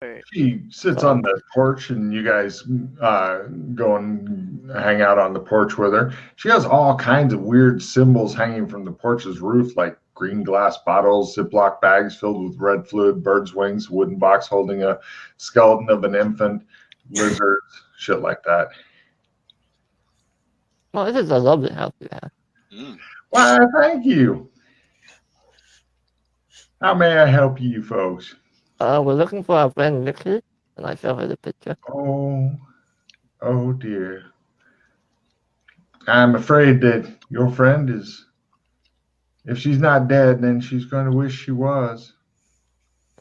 Wait. She sits on the porch, and you guys go and hang out on the porch with her. She has all kinds of weird symbols hanging from the porch's roof, like green glass bottles, Ziploc bags filled with red fluid, birds' wings, wooden box holding a skeleton of an infant, lizards, shit like that. Well, this is a lovely house you have. Mm. Why, thank you. How may I help you folks? We're looking for our friend Nikki, and I show her the picture. Oh dear. I'm afraid that your friend is, if she's not dead, then she's going to wish she was.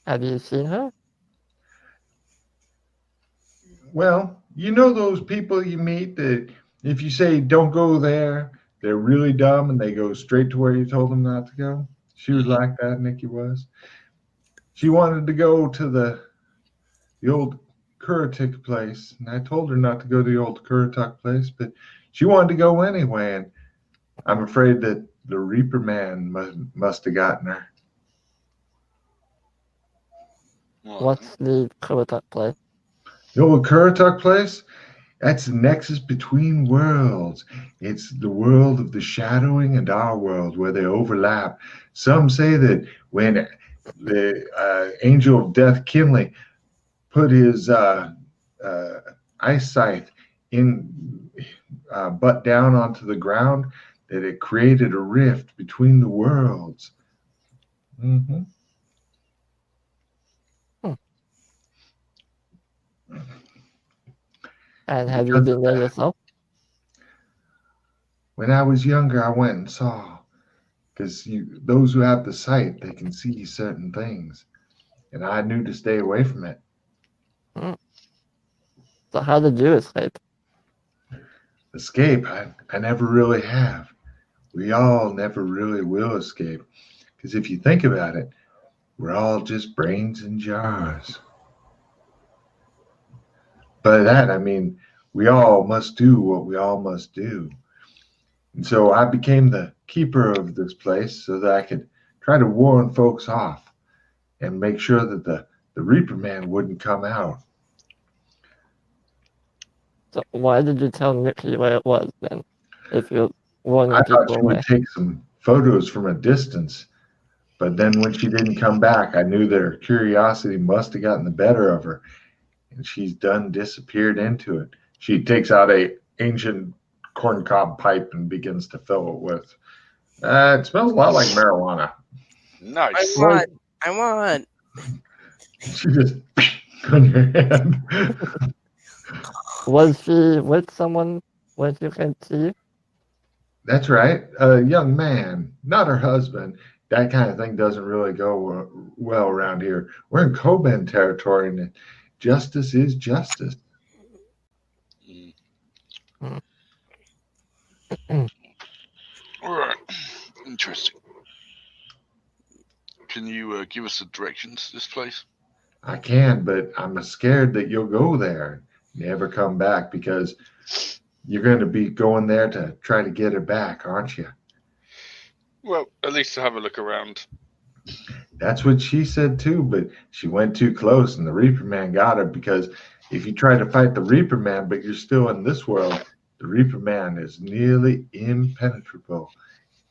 Have you seen her? Well, you know those people you meet that if you say don't go there, they're really dumb and they go straight to where you told them not to go? She was like that, Nikki was. She wanted to go to the old Kurituk place, and I told her not to go to the old Kurituk place, but she wanted to go anyway, and I'm afraid that the Reaper Man must have gotten her. What's the Kurituk place? The old Kurituk place? That's the nexus between worlds. It's the world of the shadowing and our world where they overlap. Some say that when the angel of death Kinley put his eyesight in, butt down onto the ground, that it created a rift between the worlds. Mm-hmm. And have you been there yourself? When I was younger, I went and saw, because those who have the sight, they can see certain things, and I knew to stay away from it. So how did you escape? Escape? I never really have. We all never really will escape, because if you think about it, we're all just brains in jars. By that, I mean, we all must do what we all must do. And so I became the keeper of this place so that I could try to warn folks off and make sure that the Reaper Man wouldn't come out. So why did you tell Nikki where it was then? If you're warning I thought people she away. would take some photos from a distance, but then when she didn't come back, I knew that her curiosity must have gotten the better of her, and she's done disappeared into it. She takes out a ancient corncob pipe and begins to fill it with. It smells a lot like marijuana. Nice. I want. She just on your hand. Was she with someone when she came to you? That's right, a young man, not her husband. That kind of thing doesn't really go well around here. We're in Coben territory, and justice is justice. All right. Interesting. Can you give us the directions to this place? I can, but I'm scared that you'll go there, never come back, because you're going to be going there to try to get her back, aren't you? Well, at least to have a look around. That's what she said too, but she went too close, and the Reaper Man got her, because if you try to fight the Reaper Man, but you're still in this world, the Reaper Man is nearly impenetrable,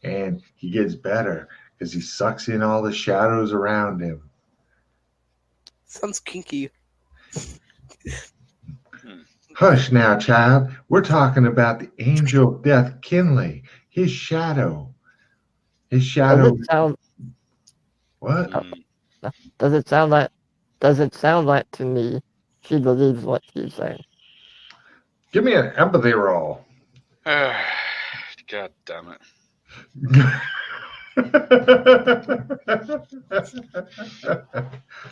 and he gets better because he sucks in all the shadows around him. Sounds kinky. Hush now, child. We're talking about the angel of death, Kinley. His shadow. His shadow. Does it sound? What? Does it sound like? Does it sound like to me she believes what she's saying? Give me an empathy roll. God damn it.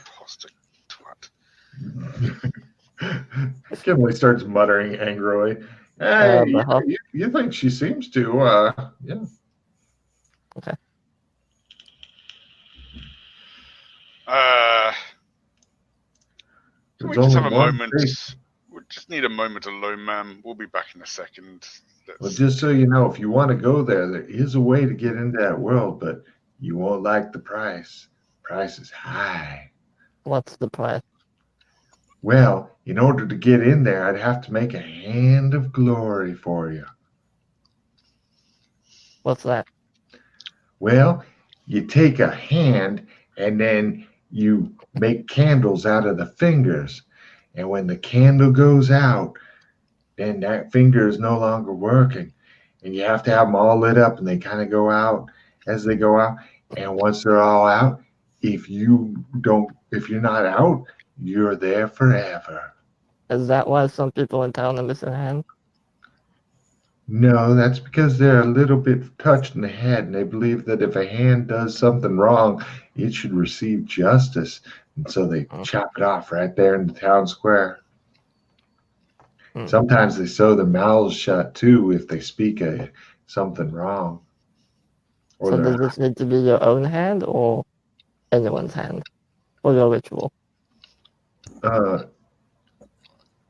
Imposter twat. Kinley starts muttering angrily. Hey, Uh-huh. you think she seems to? Yeah. Okay. Can we There's just only have a one moment? face. We just need a moment alone, ma'am. We'll be back in a second. Well, just so you know, if you want to go there, there is a way to get into that world, but you won't like the price. Price is high. What's the price? Well, in order to get in there, I'd have to make a hand of glory for you. What's that? Well, you take a hand and then you make candles out of the fingers. And when the candle goes out, then that finger is no longer working. And you have to have them all lit up and they kind of go out as they go out. And once they're all out, if you're not out, you're there forever. Is that why some people in town are missing a hand? No, that's because they're a little bit touched in the head and they believe that if a hand does something wrong, it should receive justice. And so they chop it off right there in the town square. Sometimes they sew their mouths shut too if they speak something wrong. So does this need to be your own hand or anyone's hand for your ritual?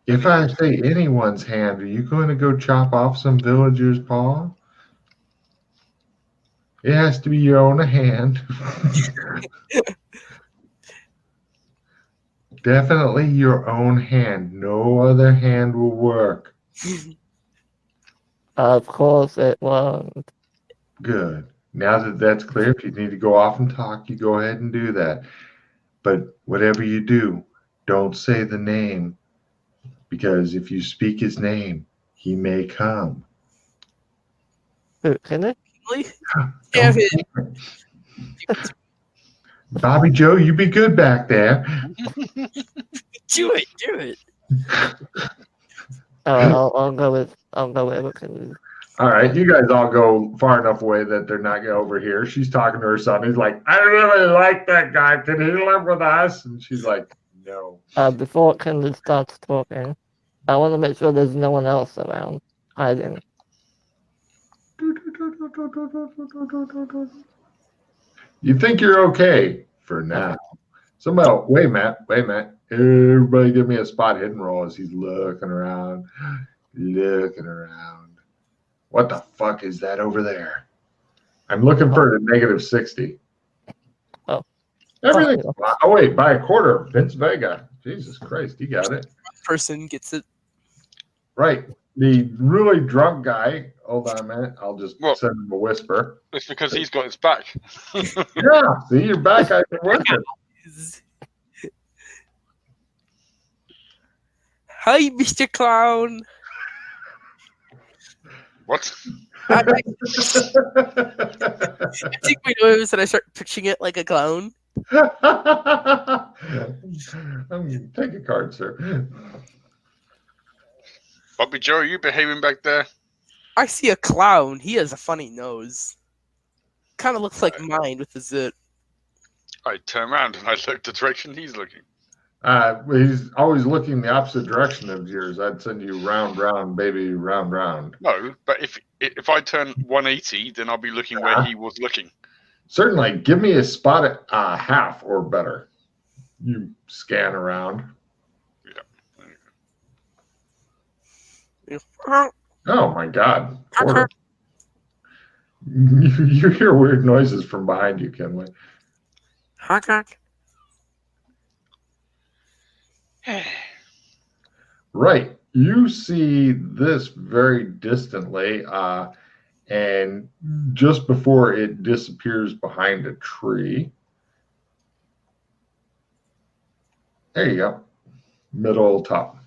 If I say anyone's hand, are you going to go chop off some villager's paw? It has to be your own hand. Definitely your own hand. No other hand will work. Of course it won't. Good. Now that that's clear, if you need to go off and talk, you go ahead and do that. But whatever you do, don't say the name. Because if you speak his name, he may come. Can it? Damn it. Bobby Joe, you be good back there. Do it. I'll go with Can. All right, you guys all go far enough away that they're not going over here. She's talking to her son. He's like, I really like that guy. Can he live with us? And she's like, no. Before Kinley starts talking, I want to make sure there's no one else around hiding. You think you're okay for now. Somebody, wait a minute. Everybody give me a spot hidden roll as he's looking around. What the fuck is that over there? I'm looking for the -60. Oh. Everything. Oh, wait, by a quarter. Vince Vega. Jesus Christ, he got it. Person gets it. Right. The really drunk guy. Hold on a minute. I'll just send him a whisper. It's because he's got his back. Yeah. See, your back guy's been working. Hi, Mr. Clown. What? I take my nose and I start pitching it like a clown. Take a card, sir. Bobby Joe, are you behaving back there? I see a clown. He has a funny nose. Kind of looks like mine with the zit. I turn around and I look the direction he's looking. He's always looking the opposite direction of yours. I'd send you round, round, baby, round, round. No, but if I turn 180, then I'll be looking where he was looking. Certainly. Give me a spot at half or better. You scan around. Yeah. Oh, my God. Quarter. You hear weird noises from behind you, Kenley. Right. You see this very distantly, and just before it disappears behind a tree. There you go. Middle top.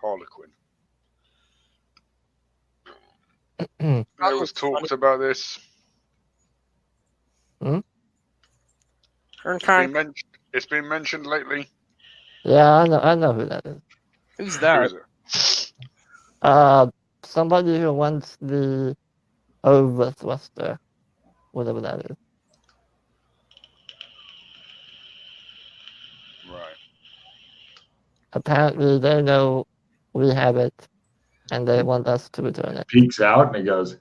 Harlequin. There was talks about this. It's been mentioned lately. Yeah, I know who that is. Who's that? Who is it? Somebody who wants the Overthruster, whatever that is. Right. Apparently, they know we have it, and they want us to return it. Peeks out and he goes,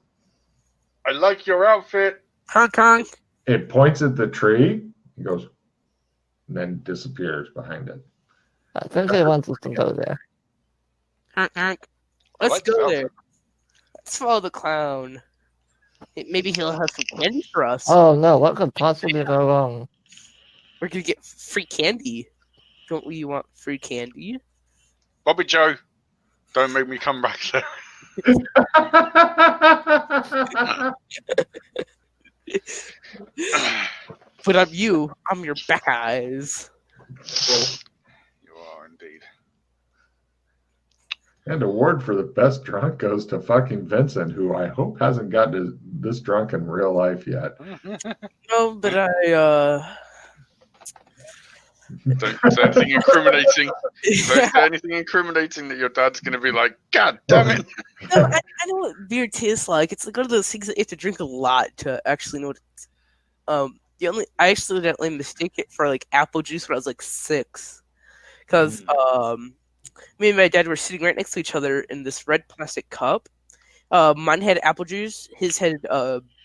I like your outfit. Honk honk. It points at the tree. He goes, and then disappears behind it. I think they want us to go there. Honk honk. Let's like go the there. Let's follow the clown. Maybe he'll have some candy for us. Oh no, what could possibly go wrong? We're gonna get free candy. Don't we want free candy? Bobby Joe, don't make me come back there. But I'm you. I'm your back eyes. You are indeed. And award for the best drunk goes to fucking Vincent, who I hope hasn't gotten this drunk in real life yet. No, but Don't say anything incriminating. Don't say anything incriminating that your dad's going to be like, God damn it. No, I know what beer tastes like. It's like one of those things that you have to drink a lot to actually know what it's, I accidentally mistake it for like apple juice when I was like 6. Because me and my dad were sitting right next to each other in this red plastic cup. Mine had apple juice, his had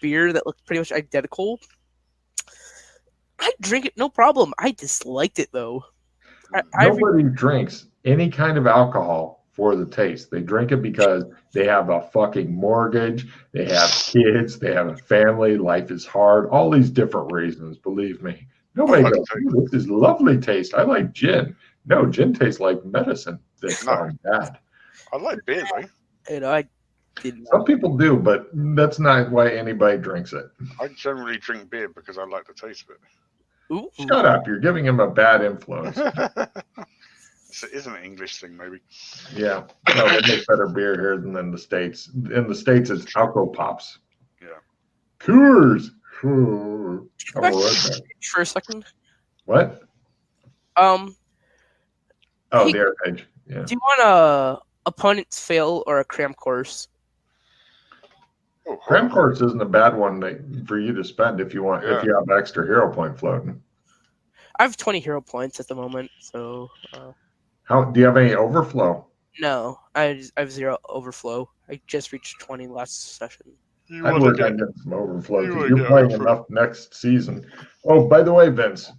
beer that looked pretty much identical. I drink it, no problem. I disliked it though. Nobody drinks any kind of alcohol for the taste. They drink it because they have a fucking mortgage, they have kids, they have a family, life is hard, all these different reasons, believe me. Nobody goes, "Ooh, this is lovely taste. I like gin." No, gin tastes like medicine. That's bad. I like beer though. You know, I didn't. Some people do, but that's not why anybody drinks it. I generally drink beer because I like the taste of it. Ooh. Shut up. You're giving him a bad influence. It isn't an English thing, maybe. Yeah. No, they make better beer here than in the States. In the States, it's Alco Pops. Yeah. Coors. For a second. What? Oh, the air page. Yeah. Do you want a opponent's fail or a cram course? Cram course isn't a bad one for you to spend if you want. If you have extra hero point floating. I have 20 hero points at the moment, so. How do you have any overflow? No, I have 0 overflow. I just reached 20 last session. I'd work on getting some overflow because you're playing enough next season. Oh, by the way, Vince,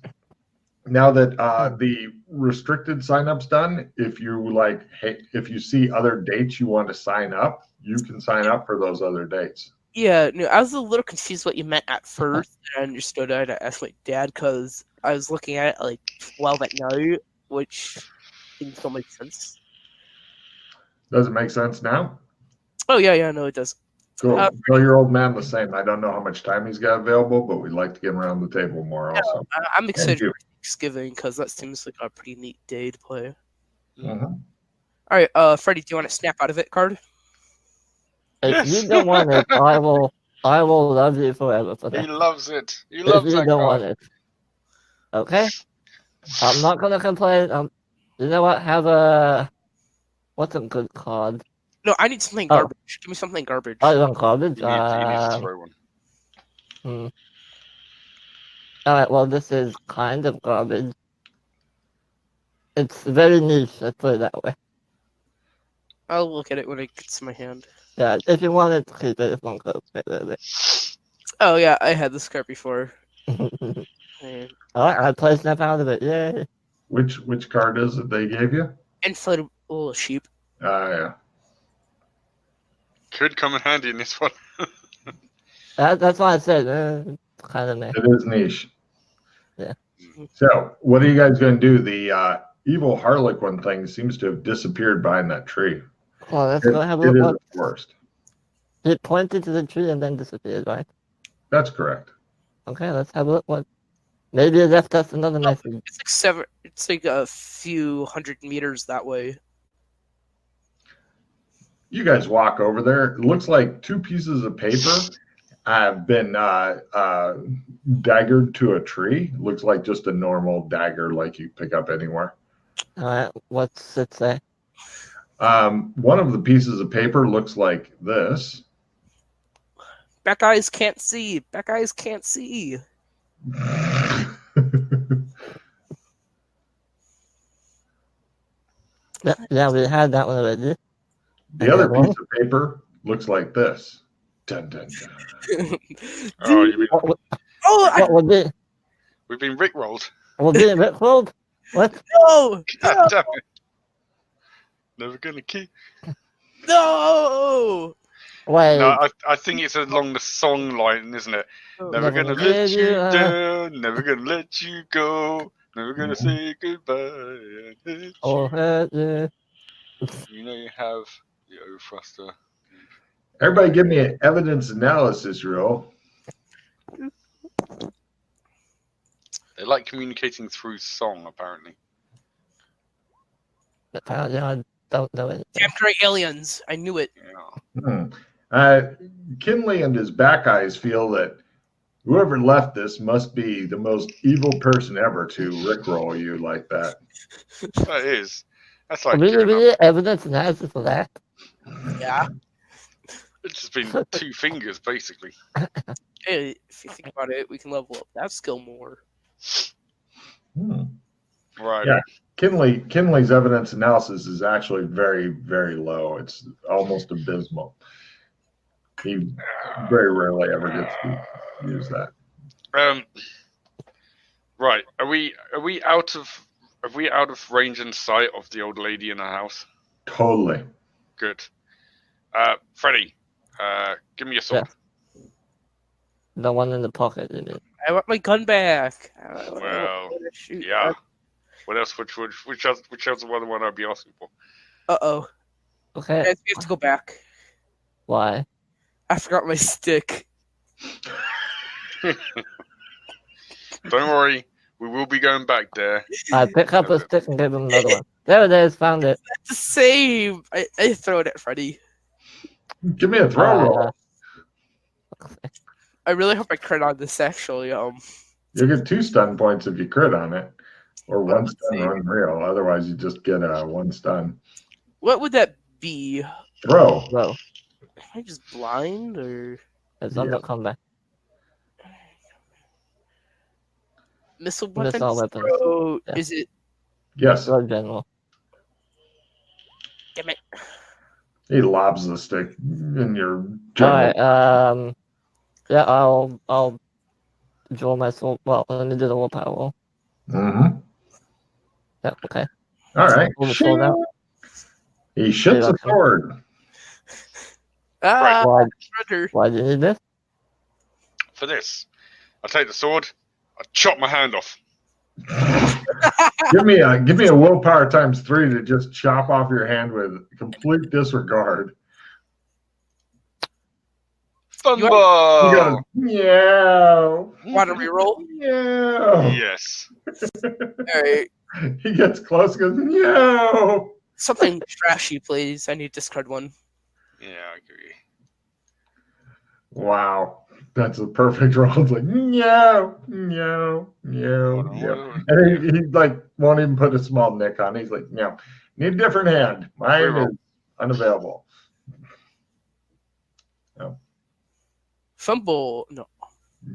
now that the restricted sign-up's done, if you see other dates you want to sign up, you can sign up for those other dates. Yeah, no, I was a little confused what you meant at first. I understood. I had to ask my dad because I was looking at it like 12 at night, which didn't still make sense. Does it make sense now? Oh, yeah, no, it does. Cool. Tell your old man the same. I don't know how much time he's got available, but we'd like to get him around the table more also. I'm excited for Thanksgiving because that seems like a pretty neat day to play. Mm-hmm. All right, Freddie, do you want to snap out of it card? If you don't want it, I will love you forever for that. He loves it. He loves if you that don't card. want it. Okay? I'm not gonna complain. You know what? Have a what's a good card? No, I need something garbage. Give me something garbage. Oh, you want garbage? He needs to throw one. Alright, well this is kind of garbage. It's very niche, let's put it that way. I'll look at it when it gets to my hand. Yeah, if you want it, keep it. If you want to keep it. Oh yeah, I had this card before. Alright, I play snap out of it. Yay! Which card is it they gave you? Inflatable sheep. Yeah. Could come in handy in this one. That's why I said kind of nice. It is niche. Yeah. So, what are you guys going to do? The evil Harlequin thing seems to have disappeared behind that tree. Well, let's go have a look. It is look. the worst. It pointed to the tree and then disappeared, right? That's correct. Okay, let's have a look. What? Maybe it left us another message. It's like a few hundred meters that way. You guys walk over there. It looks like 2 pieces of paper have been daggered to a tree. Looks like just a normal dagger like you pick up anywhere. Alright, what's it say? One of the pieces of paper looks like this. Back eyes can't see. Back eyes can't see. Yeah, we had that one already. The other piece of paper looks like this. Dun, dun, dun. We've been rickrolled. We're being rickrolled? What? No! God damn it. Never gonna keep. No! Wait. No, I think it's along the song line, isn't it? Oh, Never Never gonna give let you you, down, never gonna let you go, never gonna say goodbye. And let or hurt you. you know you have the O thruster. Everybody give me an evidence analysis roll. They like communicating through song, apparently. Apparently, I don't know it. Capturing aliens. I knew it. Yeah. Kinley and his back eyes feel that whoever left this must be the most evil person ever to rickroll you like that. That is. That's like Really evidence analysis for that? Yeah. it's just been 2 fingers, basically. Hey, if you think about it, we can level up that skill more. Right. Yeah. Kinley's evidence analysis is actually very, very low. It's almost abysmal. He very rarely ever gets to use that. Right. Are we out of range and sight of the old lady in the house? Totally. Good. Freddy, give me a sword. Yeah. The one in the pocket, you mean? I want my gun back. Well, yeah. What else? Which else one I'd be asking for? Uh-oh. Okay. Guys, we have to go back. Why? I forgot my stick. Don't worry, we will be going back there. I pick up a stick and give him another one. There it is, found it. That's the same. I throw it at Freddy. Give me a throw roll. I really hope I crit on this, actually. You'll get 2 stun points if you crit on it. Or 1 stun unreal. Otherwise, you just get 1 stun. What would that be? Throw. Whoa. Am I just blind, or... It's not combat. Missile weapons? Missile weapons. Throw... Yeah. Is it... Yes. Throw general. Damn it. He lobs the stick in your general. Alright, yeah, I'll draw my sword. Well, let me do the willpower roll. Mm-hmm. Yeah, okay. All right. Pull the sword out. He shits a sword. Ah, Why, Shredder. why do you need this? For this, I take the sword, I chop my hand off. give me a willpower times 3 to just chop off your hand with complete disregard. Fumble! He goes, meow. Want to reroll? Meow. Yes. Alright. He gets close and goes, meow. Something trashy, please. I need to discard one. Yeah, I agree. Wow. That's a perfect roll. It's like, meow, meow, meow, meow. And he like won't even put a small nick on. He's like, meow. Need a different hand. Mine is unavailable. No. Fumble. No.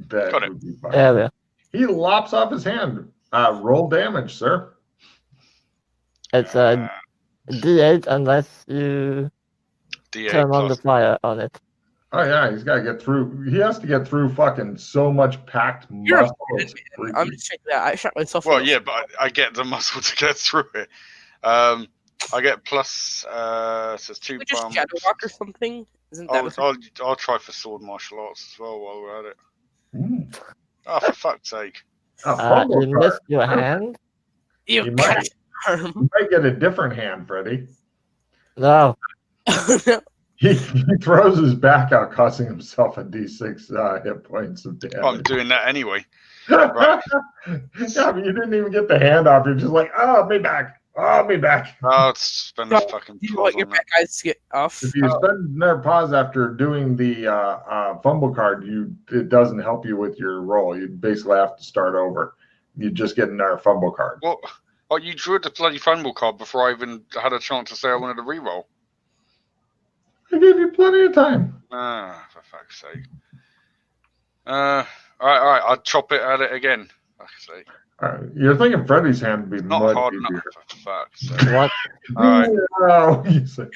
That Got it. would be fine. Yeah. He lops off his hand. Roll damage, sir. It's a D8 unless you D8 turn on the plus. fire on it. Oh yeah, he's got to get through. He has to get through fucking so much packed You're a muscle. It's man. I'm just checking that. I shot myself. Well, in the yeah, but I get the muscle to get through it. I get plus. Says 2 we just bumps. shadow walk or something. Isn't that? I'll try for sword martial arts as well while we're at it. Mm. Oh, for fuck's sake! You missed your hand? You You might. You might get a different hand, Freddy. No. He throws his back out, costing himself a d6 hit points of damage. I'm doing that anyway. Right. Yeah, but you didn't even get the hand off. You're just like, oh, me back. Oh, me back. I'll spend a fucking You pause want your on back eyes to get off? If you spend another pause after doing the fumble card, it doesn't help you with your roll. You basically have to start over. You just get another fumble card. Well, you drew the bloody fumble card before I even had a chance to say I wanted to reroll. I gave you plenty of time. Ah, for fuck's sake. All right. I'll chop it at it again. Fuck's sake. You're thinking Freddy's hand would be Not much hard easier. enough. For fuck's sake. What? All right. No, you say.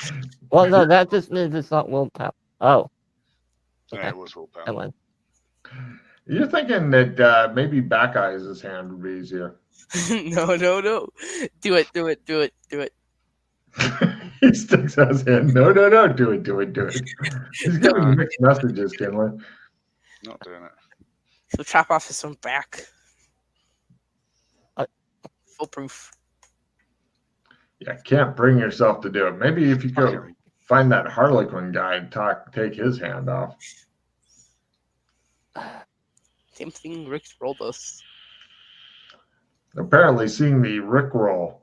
Well, no, that just means it's not willpower. Oh. Yeah, Okay. it was willpower. Never mind. You're thinking that maybe Back Eyes' hand would be easier. No. Do it. He sticks out his hand. No, do it. He's giving mixed messages, Kinley. Not doing it. He'll chop off his own back. Foolproof. Yeah, can't bring yourself to do it. Maybe if you go find that Harlequin guy and take his hand off. Same thing Rick rolled us. Apparently, seeing the Rickroll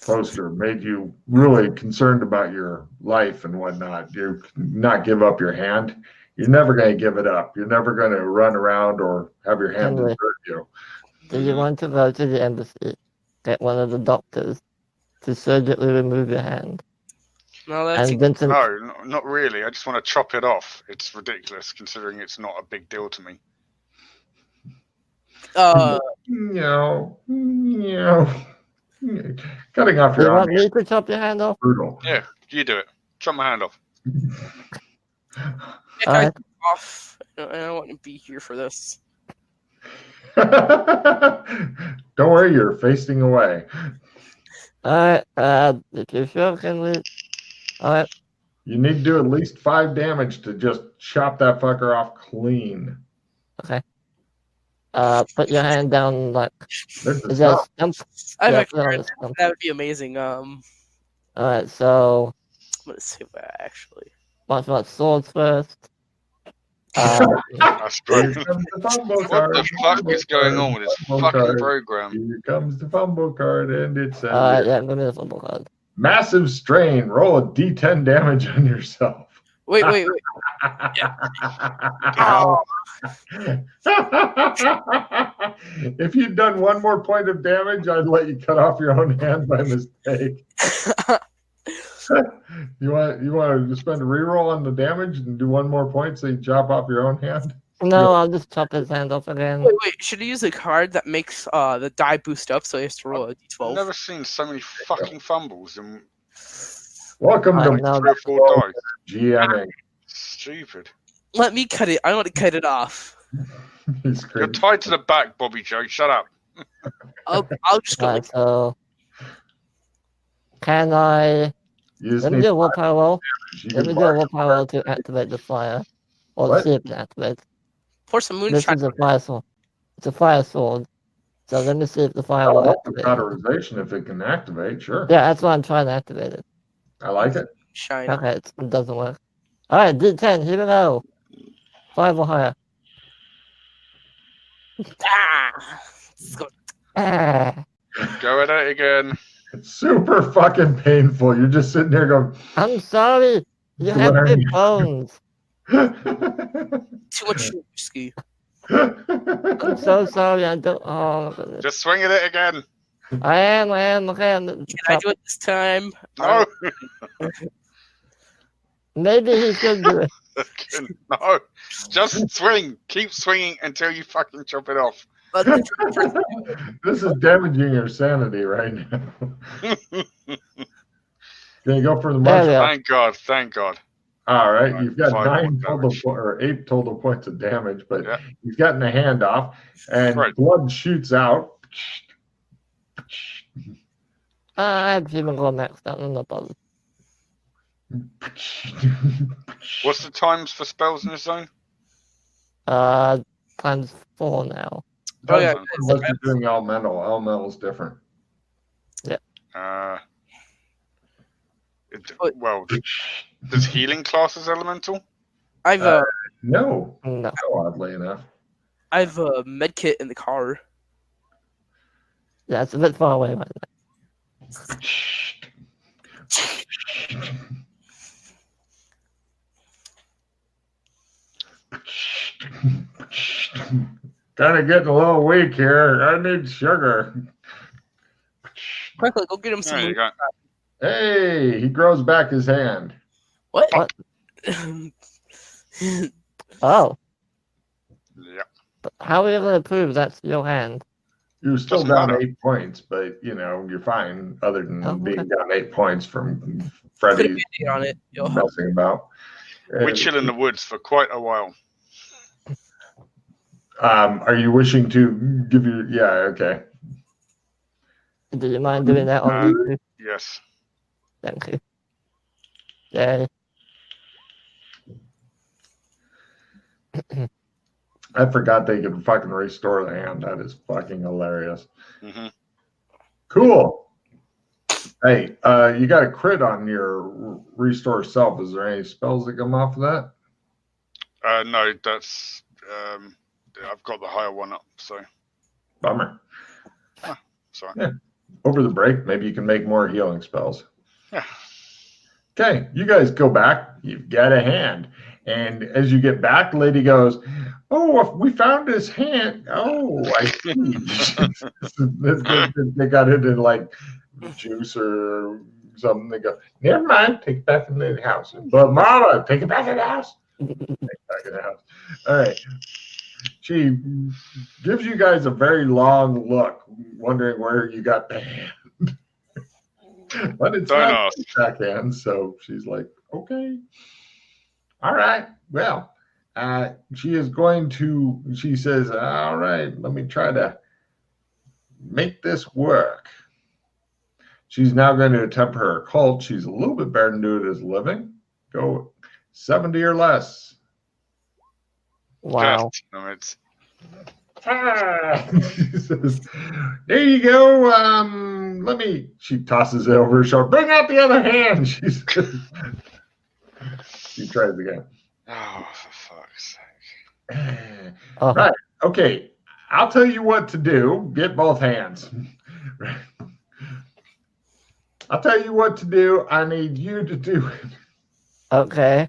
poster made you really concerned about your life and whatnot. You not give up your hand. You're never going to give it up. You're never going to run around or have your hand desert you. Do you want to go to the embassy, get one of the doctors to surgically remove your hand? No, that's No, not really. I just want to chop it off. It's ridiculous considering it's not a big deal to me. No. Cutting off your arm. You want me to chop your hand off? Brutal. Yeah, you do it. Chop my hand off. Off. I don't want to be here for this. Don't worry, you're facing away. Alright, if you're sure, can we? Alright. You need to do at least 5 damage to just chop that fucker off clean. Okay. Put your hand down like. Is that a stump? That would be amazing. Alright, so. I'm gonna save that actually. Watch about swords first. That's great. What the fuck is going on with this fucking program? Here comes the fumble card, and it's yeah, give me the fumble card. Massive strain. Roll a D10 damage on yourself. Wait. If you'd done one more point of damage, I'd let you cut off your own hand by mistake. You want to spend a reroll on the damage and do one more point so you chop off your own hand? No, I'll just chop his hand off again. Wait, should I use a card that makes the die boost up so he has to roll a d12? I've never seen so many fucking fumbles in Welcome to 3 or 4 dice. GMing. Stupid. Let me cut it. I want to cut it off. You're tied to the back, Bobby Joe. Shut up. I'll just go. Right, so can I? Let me do a willpower roll. Let me do a willpower roll to activate the fire, or see if it activates. Pour some moonshine. This is a fire sword. It's a fire sword. So let me see if the fire will activate. Cauterization, if it can activate, sure. Yeah, that's why I'm trying to activate it. I like it. Shine. Okay, it doesn't work. All right, D10. Here we go. 5 or higher. Go at it again. It's super fucking painful. You're just sitting there going, I'm sorry. You have big bones. Too much whiskey. I'm so sorry. I don't. Oh, just swing at it again. I am. Okay. Can I do it this time? No. Maybe he should do it. No. Just swing. Keep swinging until you fucking chop it off. This is damaging your sanity right now. Can you go for the marshal? Thank God. All right, you've got 8 total points of damage, but you've gotten a hand off, and blood shoots out. I haven't even gone maxed out on the bottom. What's the times for spells in this zone? Times 4 now. Oh yeah, unless you're doing elemental. Elemental's different. Yeah. Well, does healing class as elemental? I've no, oddly enough. I have a med kit in the car. Yeah, it's a bit far away right now. Kind of getting a little weak here. I need sugar. Quickly, go get him some. Hey, he grows back his hand. What? Oh. Yeah. But how are you going to prove that's your hand? You're still down 8 points, but you're fine. Other than being down 8 points from Freddy messing about. We chill in the woods for quite a while. Are you wishing to give your? Yeah, okay. Do you mind doing that on YouTube? Yes. Thank you. Yay. I forgot they could fucking restore the hand. That is fucking hilarious. Mm-hmm. Cool. Hey, you got a crit on your restore self. Is there any spells that come off of that? No, that's I've got the higher one up, so Bummer. sorry. Yeah. Over the break, maybe you can make more healing spells. Yeah. Okay, you guys go back. You've got a hand. And as you get back, the lady goes, "Oh, we found this hand. Oh, I see." They got it in like juice or something. They go, "Never mind, take it back in the house." But Mama, take it back in the house. Take it back in the house. All right. She gives you guys a very long look, wondering where you got the hand. But it's Don't not ask. backhand, so she's like, okay. All right. Well, she is going to, she says, all right, let me try to make this work. She's now going to attempt her occult. She's a little bit better than do it as living. Go 70 or less. Wow. No, it's She says, there you go. Let me, she tosses it over her shoulder. Bring out the other hand. She says, she tries again. oh, for fuck's sake. Oh. Right. Okay. I'll tell you what to do. Get both hands. I'll tell you what to do. I need you to do it. Okay.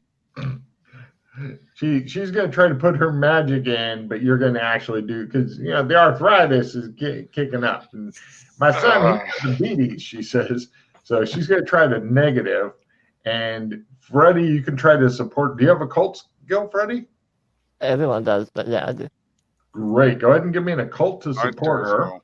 She's going to try to put her magic in, but you're going to actually do, because the arthritis is kicking up. And my son, he has diabetes, she says. So she's going to try to negative. And Freddie, you can try to support. Do you have a cult skill, Freddie? Everyone does, but yeah, I do. Great. Go ahead and give me an occult to support her. Well.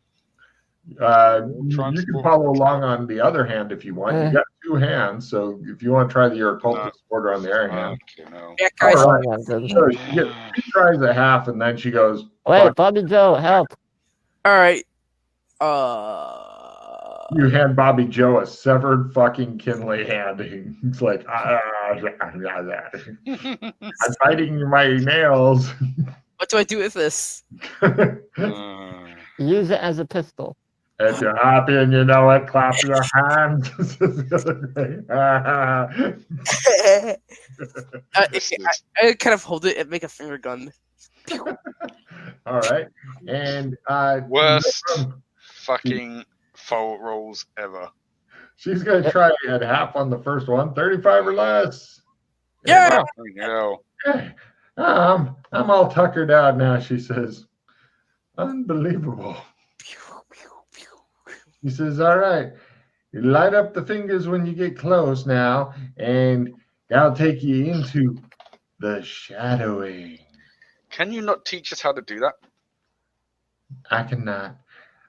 You can follow along on the other hand if you want. You got two hands, so if you want to try your occult to support her on the other hand. Yeah, guys. All right. Yeah, good. So she gets 2 tries at half, and then she goes, Wait, fuck. Bobby Joe, help. All right. You hand Bobby Joe a severed fucking Kinley hand. He's like, I'm biting my nails. What do I do with this? Use it as a pistol. If you're happy and you know it, clap your hands. I kind of hold it and make a finger gun. All right. And Worst fucking fault rolls ever. she's going to try at half on the first one, 35 or less. Yeah. I'm all tuckered out now, she says. Unbelievable. He says, all right, you light up the fingers when you get close now, and I'll take you into the shadowing. Can you not teach us how to do that? I cannot.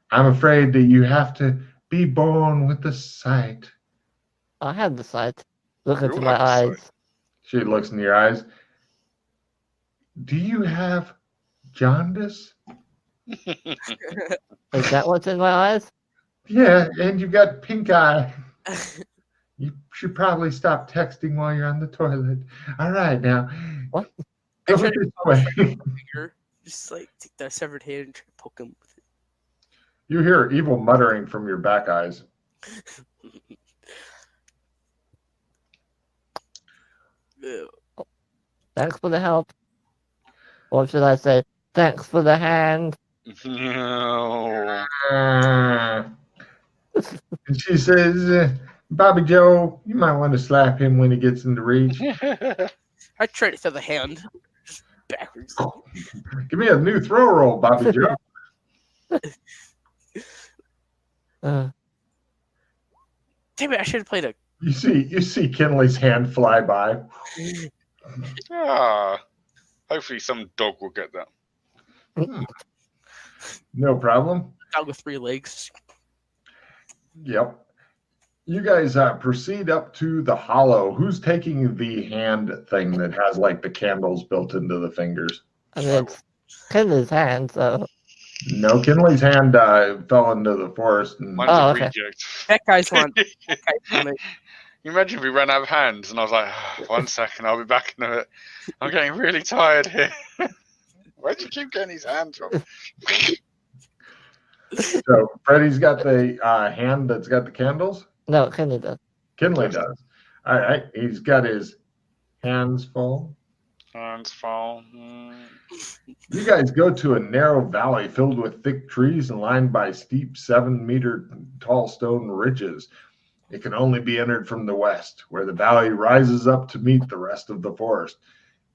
I'm afraid that you have to be born with the sight. I have the sight. Look into You my have the eyes. sight. She looks in your eyes. Do you have jaundice? Is that what's in my eyes? Yeah, and you got pink eye. You should probably stop texting while you're on the toilet. All right, now. What? I Go try this to way. finger, just like take that severed hand and try to poke him with it. You hear evil muttering from your back eyes. Ew. Thanks for the help. Or should I say, thanks for the hand? No. And she says, Bobby Joe, you might want to slap him when he gets into reach. I tried to throw the hand just backwards. Give me a new throw roll, Bobby Joe. Damn it! I should have played a. You see Kinley's hand fly by. Hopefully some dog will get that. No problem. dog with 3 legs. Yep. You guys proceed up to the hollow. Who's taking the hand thing that has like the candles built into the fingers? I mean, it's Kinley's hand, so. No, Kinley's hand fell into the forest. And Mine's a okay. reject. That guy's one. That guy's on it. You imagine if we ran out of hands, and I was like, oh, 1 second, I'll be back in a minute. I'm getting really tired here. Where'd you keep getting these hands from? So Freddy's got the hand that's got the candles. No, Kenny does. Kinley does. All right. He's got his hands full. Hands fall. You guys go to a narrow valley filled with thick trees and lined by steep 7-meter tall stone ridges. It can only be entered from the west, where the valley rises up to meet the rest of the forest.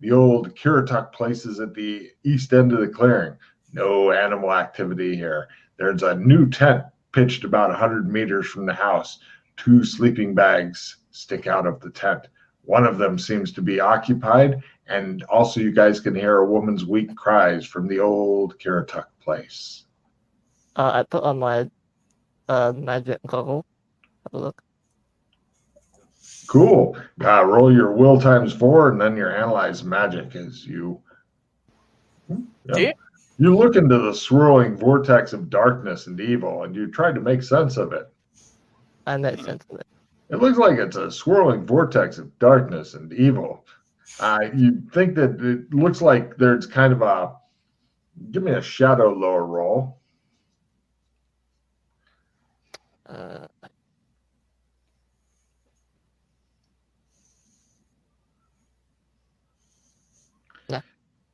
The old Kiratuk place is at the east end of the clearing. No animal activity here. There's a new tent pitched about 100 meters from the house. 2 sleeping bags stick out of the tent. One of them seems to be occupied, and also you guys can hear a woman's weak cries from the old Kiratuk place. I put on my magic goggle. Have a look. Cool. Roll your will times 4 and then your analyze magic as you... Yeah. You look into the swirling vortex of darkness and evil, and you try to make sense of it. I made sense of it. It looks like it's a swirling vortex of darkness and evil. You think that it looks like there's kind of a... Give me a shadow lower roll.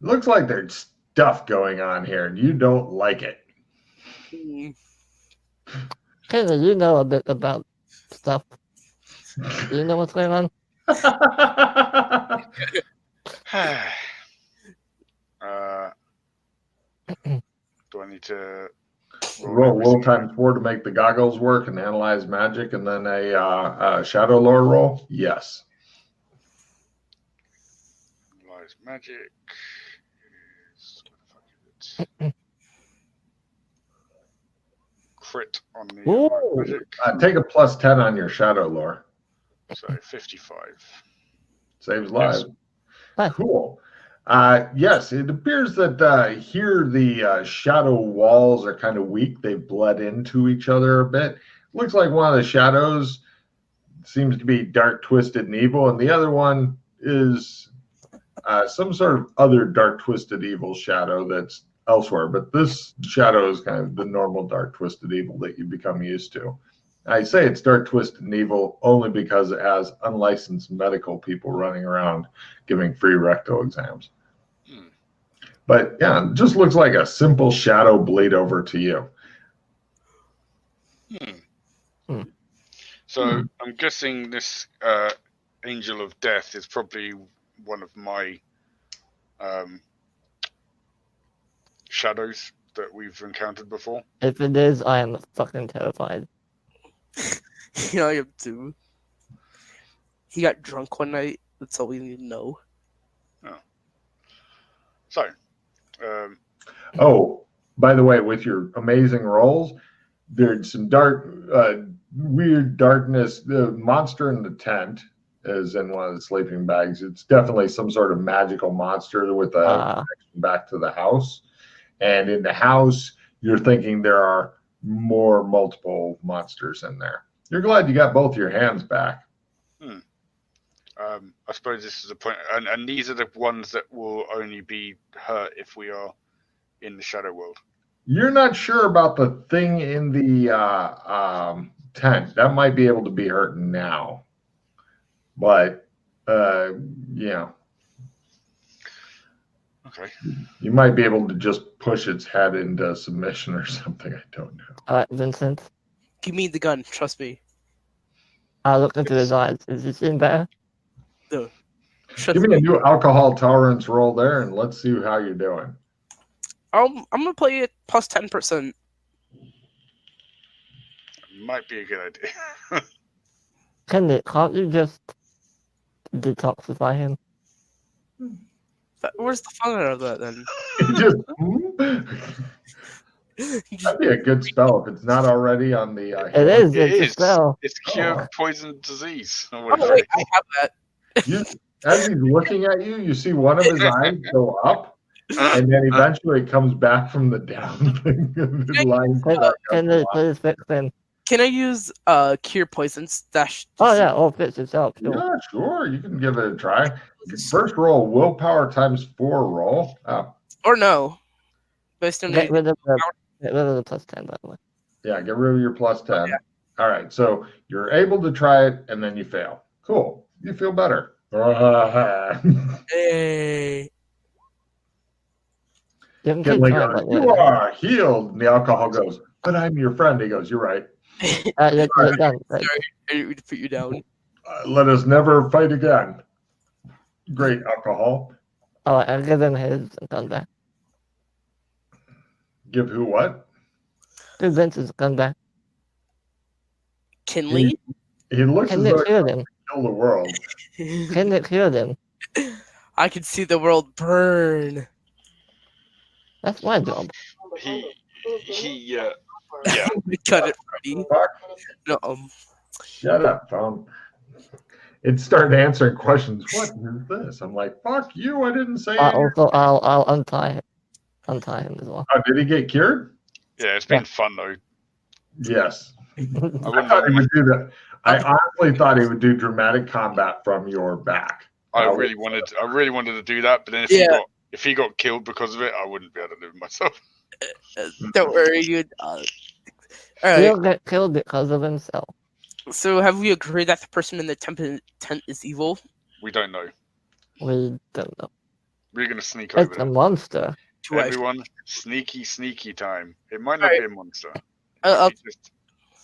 It looks like there's stuff going on here, and you don't like it. Kenny, you know a bit about stuff. Do you know what's going on? Do I need to Roll will times 4 to make the goggles work and analyze magic, and then a shadow lower roll? Yes. analyze magic? Crit on the Ooh. magic. Take a plus 10 on your shadow lore. So 55. Saves lives. Yes. Cool. Yes, it appears that here the shadow walls are kind of weak. They've bled into each other a bit. Looks like one of the shadows seems to be dark, twisted, and evil, and the other one is some sort of other dark, twisted, evil shadow that's elsewhere. But this shadow is kind of the normal dark, twisted, evil that you become used to. I say it's dark, twisted, and evil only because it has unlicensed medical people running around giving free rectal exams. But yeah, it just looks like a simple shadow bleed over to you. So I'm guessing this Angel of Death is probably one of my shadows that we've encountered before. If it is, I am fucking terrified. Yeah, I am too. He got drunk one night. That's all we need to know. So, Oh, by the way, with your amazing rolls, there's some dark, weird darkness. The monster in the tent is in one of the sleeping bags. It's definitely some sort of magical monster with a connection back to the house. And in the house, you're thinking there are multiple monsters in there. You're glad you got both your hands back. I suppose this is a point, and these are the ones that will only be hurt if we are in the shadow world. You're not sure about the thing in the tent. That might be able to be hurt now. But, yeah. Okay. You might be able to just push its head into submission or something. I don't know. Vincent, Give me the gun. Trust me. I looked into his eyes. Is this in better? No. Give me a new alcohol tolerance roll there, and let's see how you're doing. I'm gonna play it plus 10%. Might be a good idea. Can't you just detoxify him? Where's the fun out of that then? That'd be a good spell if it's not already on the. It is. It It's is. a spell. It's cure poison disease. Oh wait, I have that. As he's looking at you, you see one of his eyes go up, and then eventually it comes back from the down thing. Can you please fix him? Can I use cure poisons? Oh yeah, all fits itself. Sure. Yeah, sure. You can give it a try. First roll, willpower times 4 roll. Or no? Based on Get rid of the plus 10, by the way. Yeah, get rid of your plus 10. Okay. All right, so you're able to try it and then you fail. Cool. You feel better. Hey. You can keep Kinley trying, goes, by the you way. are healed. And the alcohol goes, but I'm your friend. He goes, you're right. You're done. Right. Sorry, I didn't mean to put you down. Let us never fight again. Great alcohol. Oh, I'll give him his gun back. Give who what? Give Vince's gun back. Kinley? He looks Can as Nick though he hear wants them? to kill the world. Can Nick hear them? I can see the world burn. That's my job. Yeah. Cut it, Freddy. Fuck. No, Shut up, phone. It started answering questions. What is this? I'm like, fuck you. I didn't say anything. Also, I'll untie him as well. Oh, did he get cured? Yeah, it's been fun though. Yes. I I wouldn't thought he know. would do that. I honestly thought he would do dramatic combat from your back. I really wanted to do that, but then if he got killed because of it, I wouldn't be able to do it myself. don't worry, dude. All He'll right. get killed because of himself. So, have we agreed that the person in the tent is evil? We don't know. We don't know. We're gonna sneak over It's a there. monster. Do I- Everyone, sneaky time. It might not be a monster.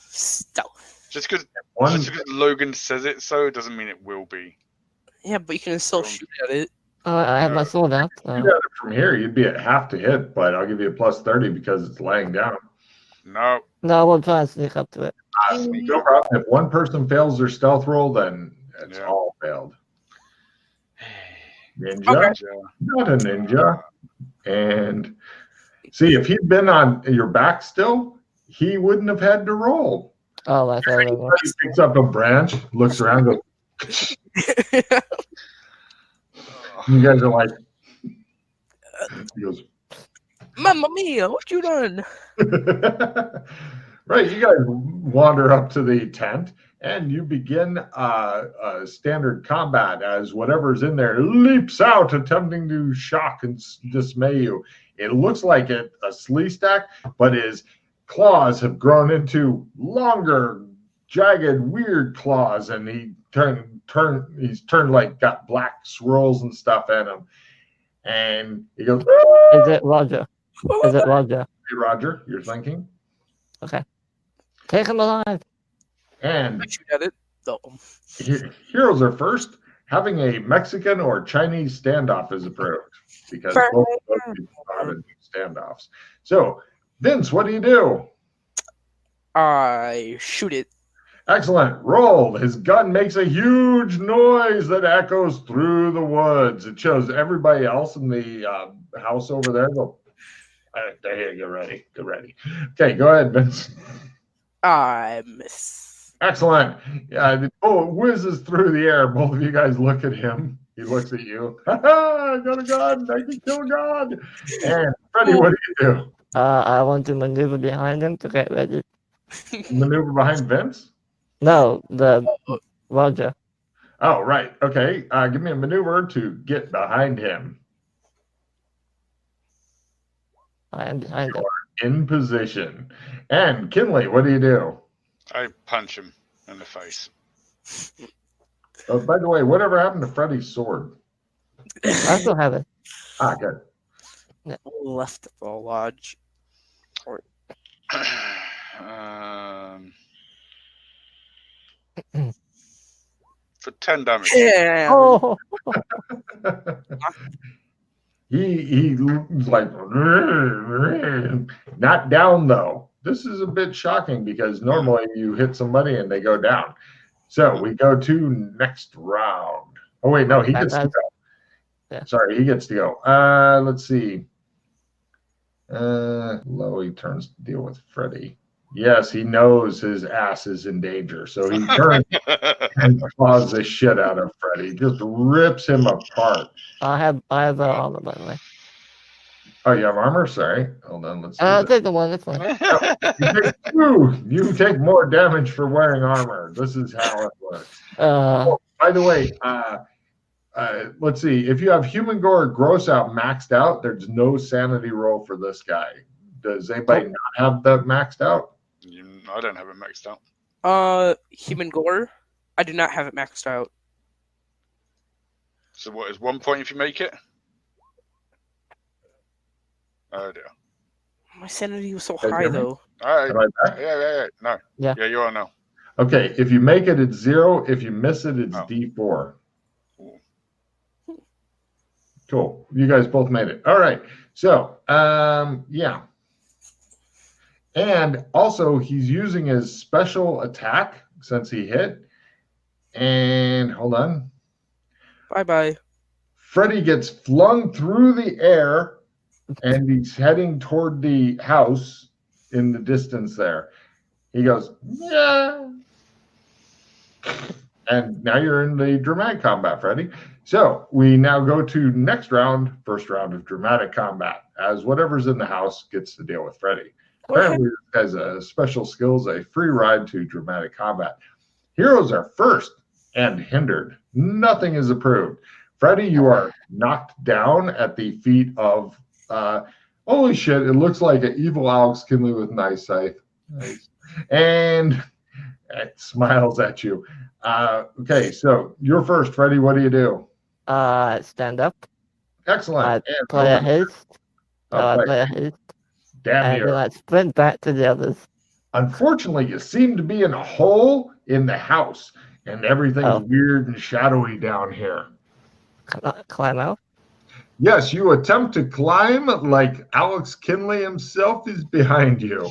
Stealth. Just because One, Logan says it so doesn't mean it will be. Yeah, but you can still shoot at it. I have my sword out. you got it from here, you'd be at half to hit, but I'll give you a plus 30 because it's laying down. No. No, we'll try and sneak up to it. No problem. If one person fails their stealth roll, then it's all failed. Ninja, not a ninja. And see, if he'd been on your back still, he wouldn't have had to roll. Oh, I thought it was. He picks up a branch, looks around, goes, you guys are like, he goes, Mamma mia, what you done? right, you guys wander up to the tent and you begin standard combat as whatever's in there leaps out, attempting to shock and dismay you. It looks like a slee stack, but his claws have grown into longer, jagged, weird claws, and he's turned like got black swirls and stuff in him. And he goes, Is it Roger? Is it Roger? Hey, Roger, you're thinking? Okay. Take him alive. And I shoot at it. No. heroes are first. Having a Mexican or Chinese standoff is approved because both of those people are in standoffs. So, Vince, what do? I shoot it. Excellent. Roll. His gun makes a huge noise that echoes through the woods. It shows everybody else in the house over there. Go. There, get ready. Get ready. Okay, go ahead, Vince. I miss. Excellent. Yeah, it whizzes through the air. Both of you guys look at him. He looks at you. Ha ha! I got a gun. I can kill God. And Freddy, what do? I want to maneuver behind him to get ready. Maneuver behind Vince? No, the Roger. Oh, right. Okay. Give me a maneuver to get behind him. I am behind him. In position. And Kinley, what do? I punch him in the face. Oh, by the way, whatever happened to Freddy's sword? I still have it. Ah, good. Left the lodge. For 10 damage. Yeah. Oh, He's like not down though. This is a bit shocking because normally you hit somebody and they go down. So we go to next round. Oh wait, no, he gets to go. Yeah. Sorry, he gets to go. Let's see. Lowy turns to deal with Freddy. Yes, he knows his ass is in danger, so he turns and claws the shit out of Freddy. Just rips him apart. I have armor, by the way. Oh, you have armor? Sorry. Hold on. Let's do I'll that. take the one. It's fine. You take more damage for wearing armor. This is how it works. Uh, By the way, let's see. If you have human gore gross out maxed out, there's no sanity roll for this guy. Does anybody not have that maxed out? I don't have it maxed out. Human gore. I do not have it maxed out. So what is 1 point if you make it? Oh dear. My sanity was so Guys high hear me? though. All right. Am I back? Yeah. No. Yeah. Yeah, you are now. Okay, if you make it, it's 0. If you miss it, it's Oh. D4. Cool. Cool. You guys both made it. All right. So, yeah. And also, he's using his special attack since he hit. And hold on. Bye. Freddy gets flung through the air, and he's heading toward the house in the distance there. He goes, yeah. And now you're in the dramatic combat, Freddy. So we now go to next round, first round of dramatic combat, as whatever's in the house gets to deal with Freddy. Apparently, this has a special skills, a free ride to dramatic combat. Heroes are first and hindered. Nothing is approved. Freddy, you are knocked down at the feet of, holy shit, it looks like an evil Alex Kinley with nice scythe. Nice. And it smiles at you. Okay, so you're first, Freddy. What do you do? Stand up. Excellent. I And play a haste. I play. play a haste. Damn And you. then I sprint back to the others. Unfortunately, you seem to be in a hole in the house, and everything's weird and shadowy down here. Can I climb out? Yes, you attempt to climb like Alex Kinley himself is behind you.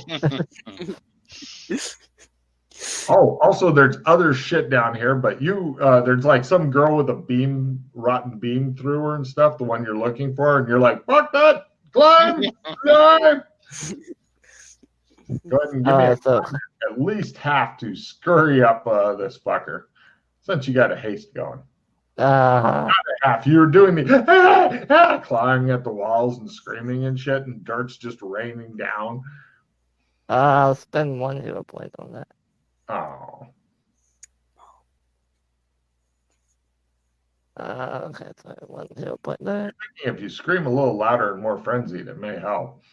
Oh, also there's other shit down here, but there's like some girl with a rotten beam through her and stuff, the one you're looking for, and you're like, fuck that, climb, climb. Go ahead and give me at least half to scurry up this fucker, since you got a haste going. Half. You're doing the climbing at the walls and screaming and shit, and dirt's just raining down. I'll spend 1 hero point on that. Oh. Okay, so 1 hero point there. If you scream a little louder and more frenzied, it may help.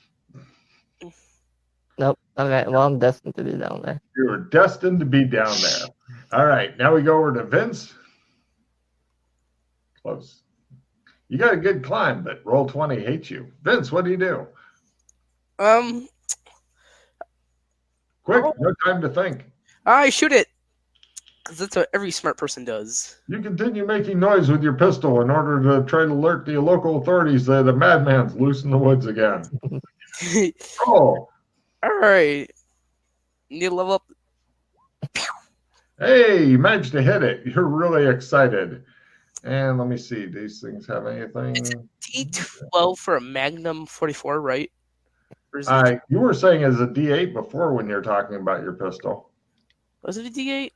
Nope. Okay, well, I'm destined to be down there. You're destined to be down there. All right, now we go over to Vince. Close. You got a good climb, but roll 20 hates you. Vince, what do you do? Quick, no time to think. I shoot it. Because that's what every smart person does. You continue making noise with your pistol in order to try to alert the local authorities that the madman's loose in the woods again. Oh. All right. Need to level up. Hey, you managed to hit it. You're really excited. And let me see. These things have anything? It's a D12 for a Magnum 44, right? You were saying as a D8 before when you were talking about your pistol. Was it a D8?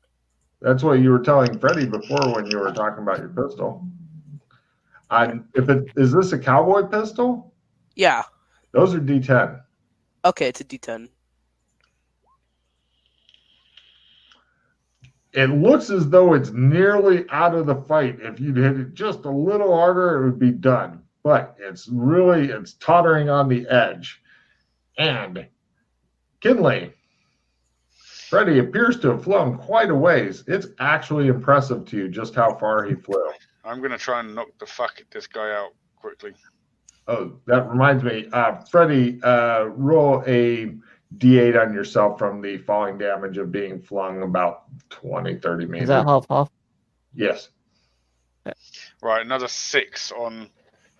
That's what you were telling Freddie before when you were talking about your pistol. Is this a cowboy pistol? Yeah. Those are D10. Okay, it's a D10. It looks as though it's nearly out of the fight. If you'd hit it just a little harder, it would be done. But it's tottering on the edge. And Kinley, Freddy appears to have flown quite a ways. It's actually impressive to you just how far he flew. I'm going to try and knock the fuck this guy out quickly. Oh, that reminds me. Freddy, roll a D8 on yourself from the falling damage of being flung about 20, 30 meters. Is that half? Yes. Right, another 6 on...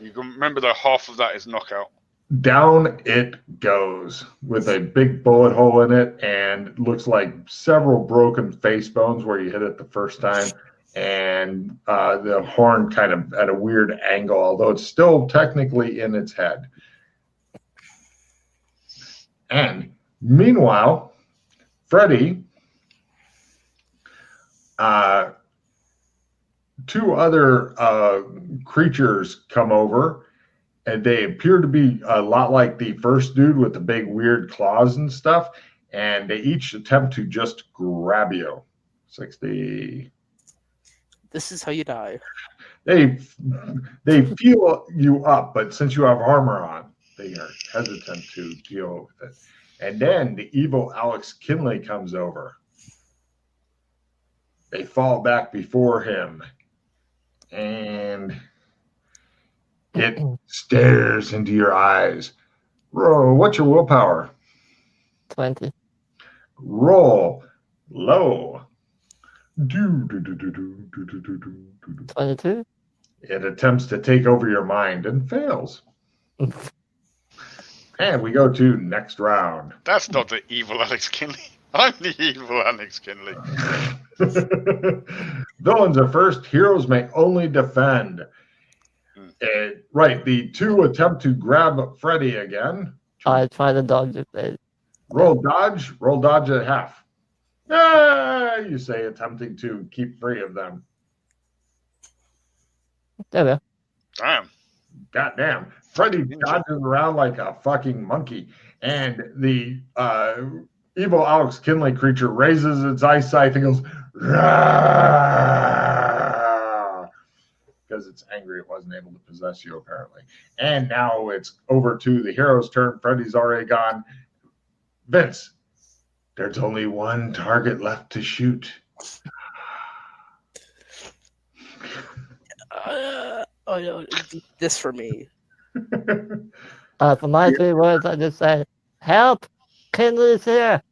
You can remember that half of that is knockout. Down it goes with a big bullet hole in it, and looks like several broken face bones where you hit it the first time, and the horn kind of at a weird angle, although it's still technically in its head. And meanwhile, Freddy, 2 other creatures come over, and they appear to be a lot like the first dude with the big weird claws and stuff. And they each attempt to just grab you. 60. This is how you die. They feel you up, but since you have armor on, they are hesitant to deal with it. And then the evil Alex Kinley comes over. They fall back before him, and it stares into your eyes. Roll. What's your willpower? 20. Roll low. 22. It attempts to take over your mind and fails. And we go to next round. That's not the evil Alex Kinley. I'm the evil Alex Kinley. Villains are first. Heroes may only defend. Right. The two attempt to grab Freddy again. I try to dodge it. Roll dodge. Roll dodge at half. Ah, you say, attempting to keep free of them. There we go. Damn. Goddamn. Freddy dodges around like a fucking monkey. And the evil Alex Kinley creature raises its eyesight and goes, "Rah!" because it's angry it wasn't able to possess you, apparently. And now it's over to the hero's turn. Freddy's already gone. Vince, there's only one target left to shoot. Oh no, this for me. For my 3 words, I just say, help! Kinley's here!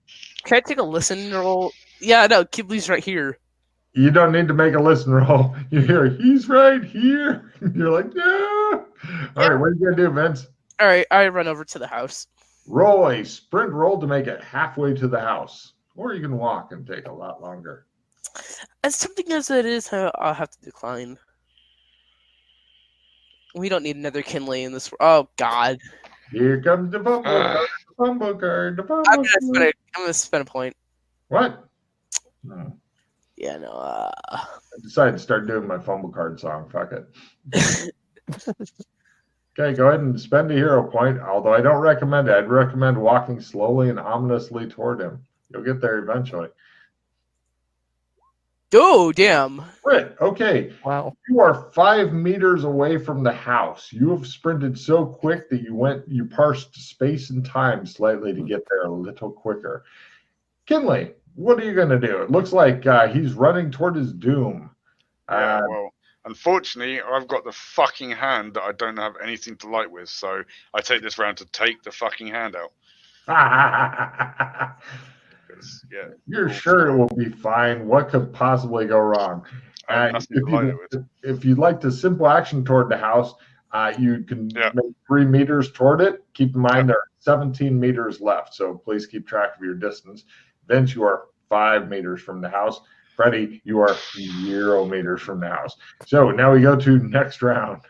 Can I take a listen roll? Yeah, no, Kibley's right here. You don't need to make a listen roll. You hear, he's right here. You're like, yeah. All right, what are you going to do, Vince? All right, I run over to the house. Roll a sprint roll to make it halfway to the house. Or you can walk and take a lot longer. As tempting as it is, I'll have to decline. We don't need another Kinley in this. Oh God! Here comes the fumble card. The fumble card. The fumble I'm card. gonna spend a point. What? No. Yeah, no. I decided to start doing my fumble card song. Fuck it. Okay, go ahead and spend a hero point. Although I don't recommend it. I'd recommend walking slowly and ominously toward him. You'll get there eventually. Oh, damn. Right. Okay. Wow. You are 5 meters away from the house. You have sprinted so quick that you parsed space and time slightly to get there a little quicker. Kinley, what are you going to do? It looks like he's running toward his doom. Yeah, well, unfortunately, I've got the fucking hand that I don't have anything to light with, so I take this round to take the fucking hand out. Yeah, you're sure it will be fine. What could possibly go wrong? If you'd like the simple action toward the house, you can make 3 meters toward it. Keep in mind there are 17 meters left, so please keep track of your distance. Vince, you are 5 meters from the house. Freddy, you are 0 meters from the house. So now we go to next round.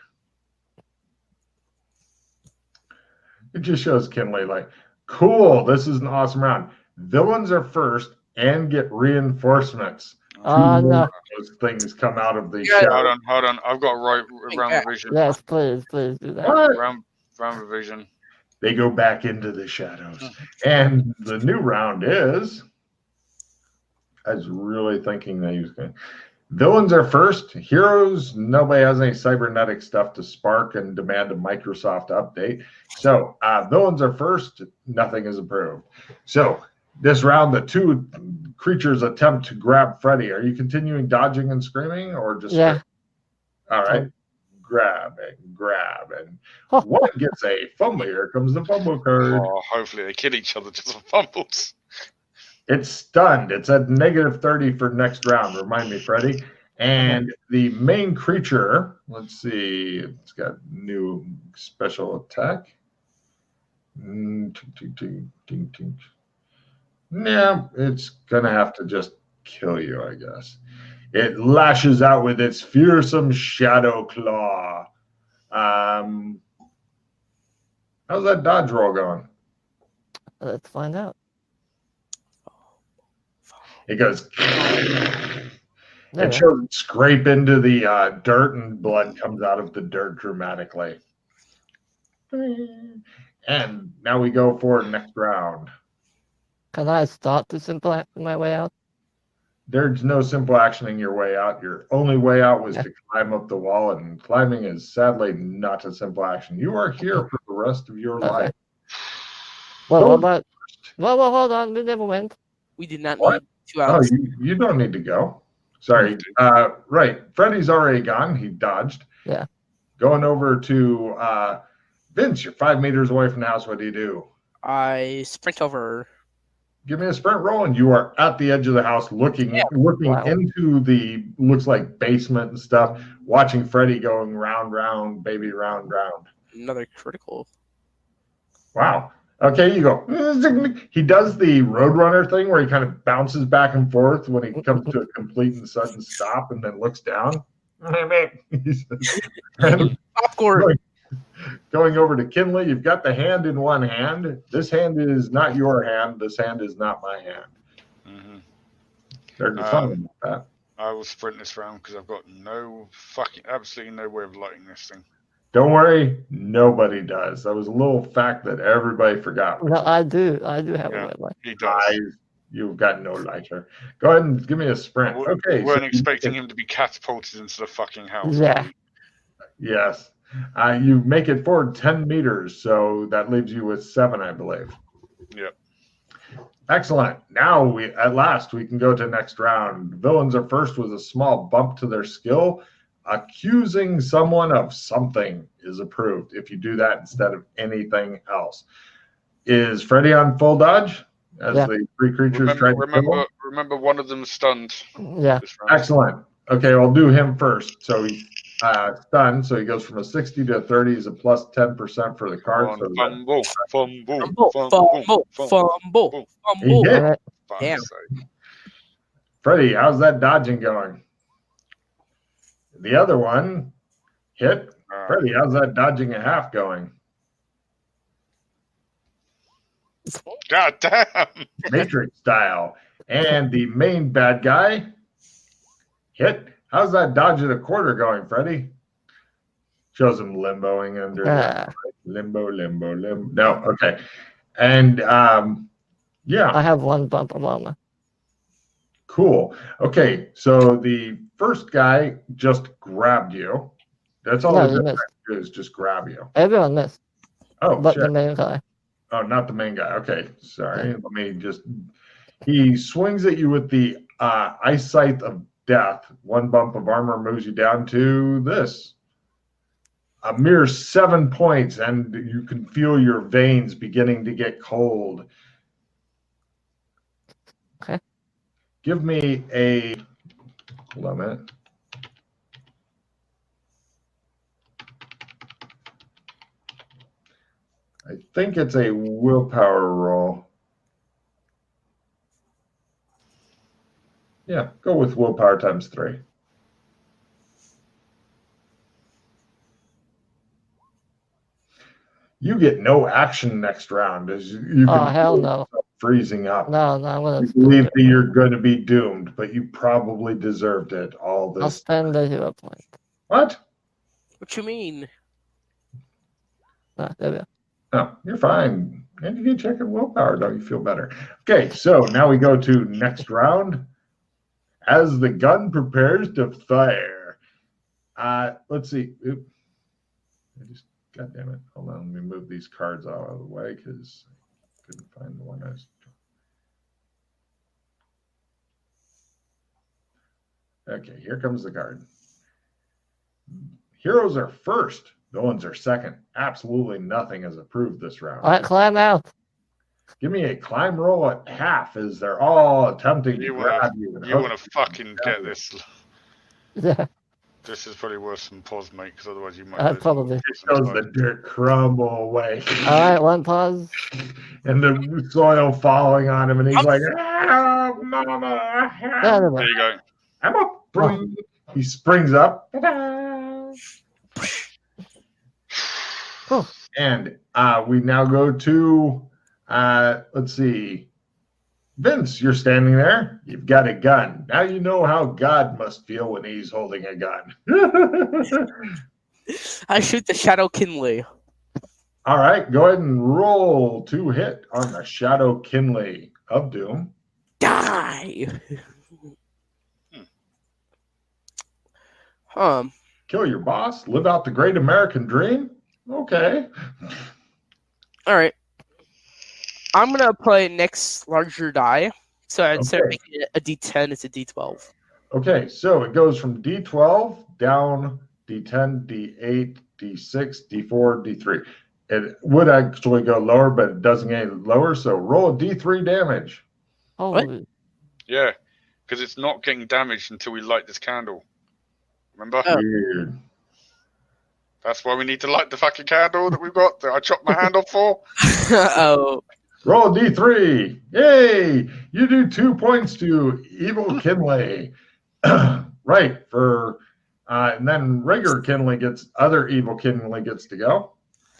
It just shows Kinley like, cool, this is an awesome round. Villains are first and get reinforcements. No. Those things come out of the shadow. Hold on. I've got round revision. Yes, please do that. What? Round revision. They go back into the shadows. And the new round is... I was really thinking that he was going to... Villains are first. Heroes, nobody has any cybernetic stuff to spark and demand a Microsoft update. So villains are first. Nothing is approved. So this round, the 2 creatures attempt to grab Freddy. Are you continuing dodging and screaming or just... Yeah. All right. Grab. And one gets a fumble. Here comes the fumble card. Oh, hopefully they kill each other just for fumbles. It's stunned. It's at -30 for next round. Remind me, Freddy. And the main creature, let's see, it's got new special attack. Yeah, it's going to have to just kill you, I guess. It lashes out with its fearsome shadow claw. How's that dodge roll going? Let's find out. It goes... It shows scrape into the dirt and blood comes out of the dirt dramatically. And now we go for next round. Can I start to simple act my way out? There's no simple actioning your way out. Your only way out was to climb up the wall, and climbing is sadly not a simple action. You are here for the rest of your life. Well, what about... Well, hold on. We never went. We did not What? need 2 hours. Oh, you don't need to go. Sorry. Right. Freddy's already gone. He dodged. Yeah. Going over to Vince, you're 5 meters away from the house. What do you do? I sprint over. Give me a sprint roll, and you are at the edge of the house looking into the, looks like basement and stuff, watching Freddy going round, baby, round. Another critical. Wow. Okay, you go. He does the Roadrunner thing where he kind of bounces back and forth when he comes to a complete and sudden stop and then looks down. Popcorn. Going over to Kinley, you've got the hand in one hand. This hand is not your hand. This hand is not my hand. Mm-hmm. There's fun with that. I will sprint this round because I've got absolutely no way of lighting this thing. Don't worry, nobody does. That was a little fact that everybody forgot. No, I do. I do have a red light. He does. You've got no lighter. Go ahead and give me a sprint. Okay. We weren't expecting him to be catapulted into the fucking house. Yeah. Yes. You make it forward 10 meters, so that leaves you with 7, I believe. Yep. Excellent. Now at last we can go to next round. Villains are first with a small bump to their skill. Accusing someone of something is approved if you do that instead of anything else. Is Freddy on full dodge as the 3 creatures try to kill? Remember, one of them stunned. Yeah. Excellent. Okay, I'll do him first. So he's stunned, so he goes from a 60 to a 30. Is a plus 10% for the card. Fumble. He hit. Damn. Freddy, how's that dodging going? The other one hit. Freddy, how's that dodging a half going? God damn. Matrix style. And the main bad guy hit. How's that dodging a quarter going, Freddy? Shows him limboing under limbo. No, okay. And yeah. I have 1 bump along. Cool. Okay, so the first guy just grabbed you. That's all he does is just grab you. Everyone missed. Oh, but shit. the main guy. Oh, not the main guy. Okay, sorry. Let me just. He swings at you with the eyesight of death. 1 bump of armor moves you down to this. A mere 7 points, and you can feel your veins beginning to get cold. Okay. Give me a. Hold on a minute. I think it's a willpower roll. Yeah, go with willpower times 3. You get no action next round as you can hell no. Freezing up. No, I'm gonna. You believe that you're going to be doomed, but you probably deserved it. All this. I'll spend the hero point. What? What you mean? There we go. No, you're fine. And you can check your willpower. Don't you feel better? Okay, so now we go to next round. As the gun prepares to fire. Let's see. Oop. God damn it. Hold on. Let me move these cards out of the way because I couldn't find the one I was. Okay, here comes the card. Heroes are first. Villains are second. Absolutely nothing is approved this round. All right, climb out. Give me a climb roll at half as they're all attempting to grab you. You want to fucking get this. Yeah. This is probably worse than pause, mate, because otherwise you might. Probably. Shows the dirt crumble away. All right, 1 pause. And the soil falling on him, and he's like, "Ah, mama!" There you go. I'm up. Oh. He springs up. And we now go to, let's see. Vince, you're standing there. You've got a gun. Now you know how God must feel when he's holding a gun. I shoot the Shadow Kinley. All right, go ahead and roll to hit on the Shadow Kinley of Doom. Die. Kill your boss, live out the great American dream. Okay. All right. I'm gonna play next larger die. So instead of Okay. making it a D10, it's a D12. Okay, so it goes from D12 down D10, D8, D6, D4, D3. It would actually go lower, but it doesn't get any lower. So roll a D3 damage. Holy. Yeah, because it's not getting damaged until we light this candle. Remember? Oh. Weird. That's why we need to light the fucking candle that we've got that I chopped my hand off for. Oh. Roll a D3. Yay! You do 2 points to Evil Kinley. Right, and then regular Kinley other Evil Kinley gets to go.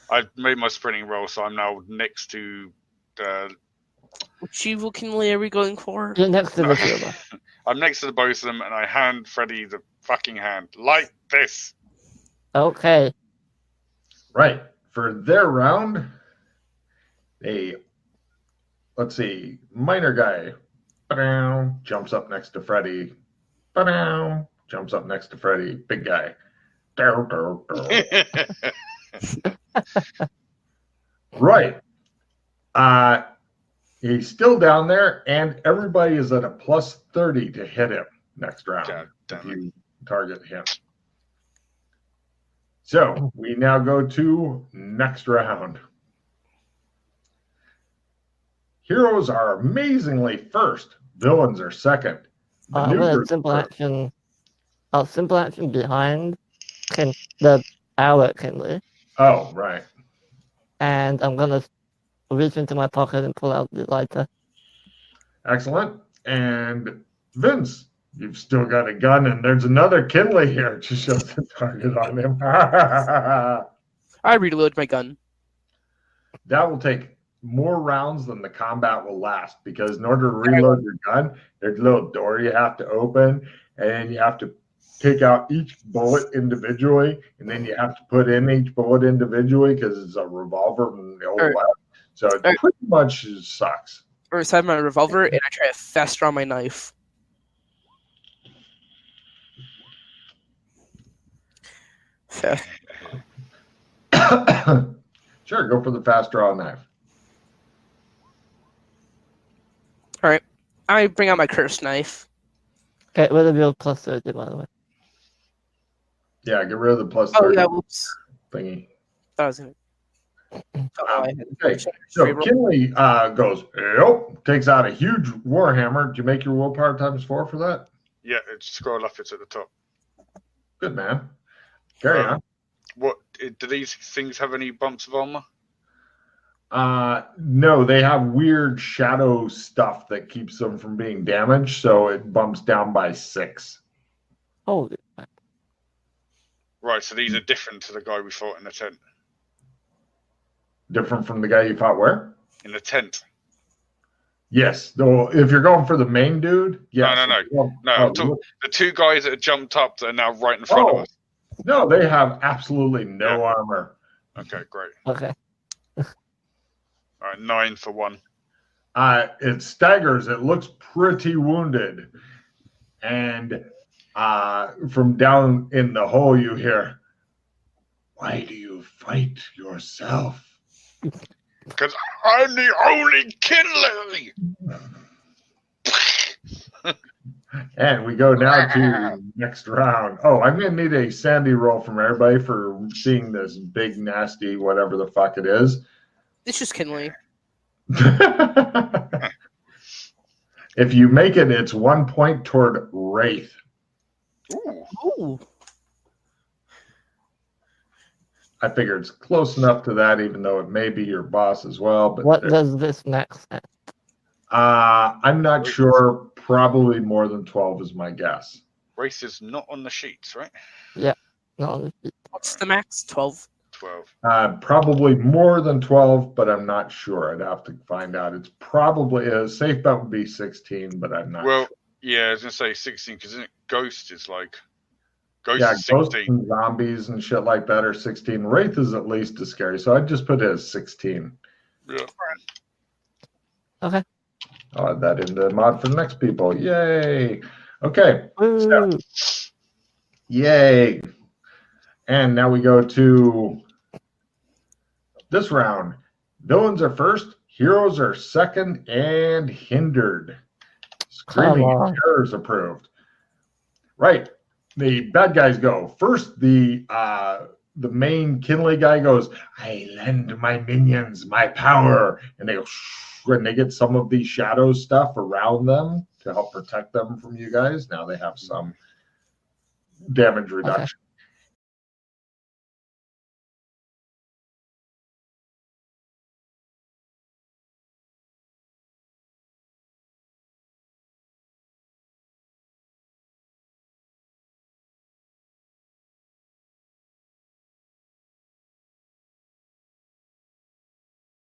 I've made my sprinting roll, so I'm now next to Which evil Kinley are we going for? You're next to the silver. I'm next to the both of them, and I hand Freddy the fucking hand. Light this. Okay. Right. For their round, let's see, minor guy jumps up next to Freddy. Jumps up next to Freddy. Big guy. Right. He's still down there, and everybody is at a +30 to hit him next round. God damn if it. you target him. So we now go to next round. Heroes are amazingly first. Villains are second. With a simple action behind the Alex Kinley. Oh, right. And I'm gonna reach into my pocket and pull out the lighter. Excellent. And Vince, you've still got a gun, and there's another Kinley here. Just shows the target on him. I reload my gun. That will take more rounds than the combat will last, because in order to reload your gun, there's a little door you have to open, and you have to take out each bullet individually, and then you have to put in each bullet individually because it's a revolver from the old West. So it pretty much sucks. Or inside my revolver, and I try to fast draw my knife. Fast. Sure, go for the fast draw knife. All right, I bring out my cursed knife. Okay, with a real +30, by the way. Yeah, get rid of the +30 Oh yeah, whoops. thingy. That was gonna. Okay, so Kinley goes, yep, takes out a huge warhammer. Did you make your willpower ×4 for that? Yeah, scroll up, it's at the top. Good, man. Carry on. What do these things have any bumps of armor? No, they have weird shadow stuff that keeps them from being damaged, so it bumps down by 6. Holy crap. Right, so these are different to the guy we fought in the tent. Different from the guy you fought where? In the tent. Yes. Though if you're going for the main dude, yes. No. I'm talking, the two guys that have jumped up that are now right in front of us. No, they have absolutely no armor. Okay, great. Okay. All right, 9 for one. It staggers. It looks pretty wounded. And from down in the hole, you hear, "Why do you fight yourself?" Because I'm the only Kinley. And we go now to next round. Oh, I'm going to need a sandy roll from everybody for seeing this big, nasty, whatever the fuck it is. It's just Kinley. If you make it, it's 1 point toward Wraith. Ooh. I figure it's close enough to that, even though it may be your boss as well. But what does this next say? I'm not sure. Probably more than 12 is my guess. Race is not on the sheets, right? Yeah. No. What's the max? 12. 12. Probably more than 12, but I'm not sure. I'd have to find out. It's probably a safe bet would be 16, but I'm not. Well, sure. yeah, I was gonna say 16 because Ghost is like Ghost Yeah, is ghosts 16. and zombies and shit like that are 16. Wraith is at least as scary, so I'd just put it as 16. Yeah. Okay. I'll add that in the mod for the next people. Yay! Okay, Woo. yay! And now we go to this round. Villains are first, heroes are second, and hindered. Screaming Come on. terrors approved. Right. The bad guys go first. The main Kinley guy goes, I lend my minions my power, and they go, and they get some of the shadow stuff around them to help protect them from you guys. Now they have some damage reduction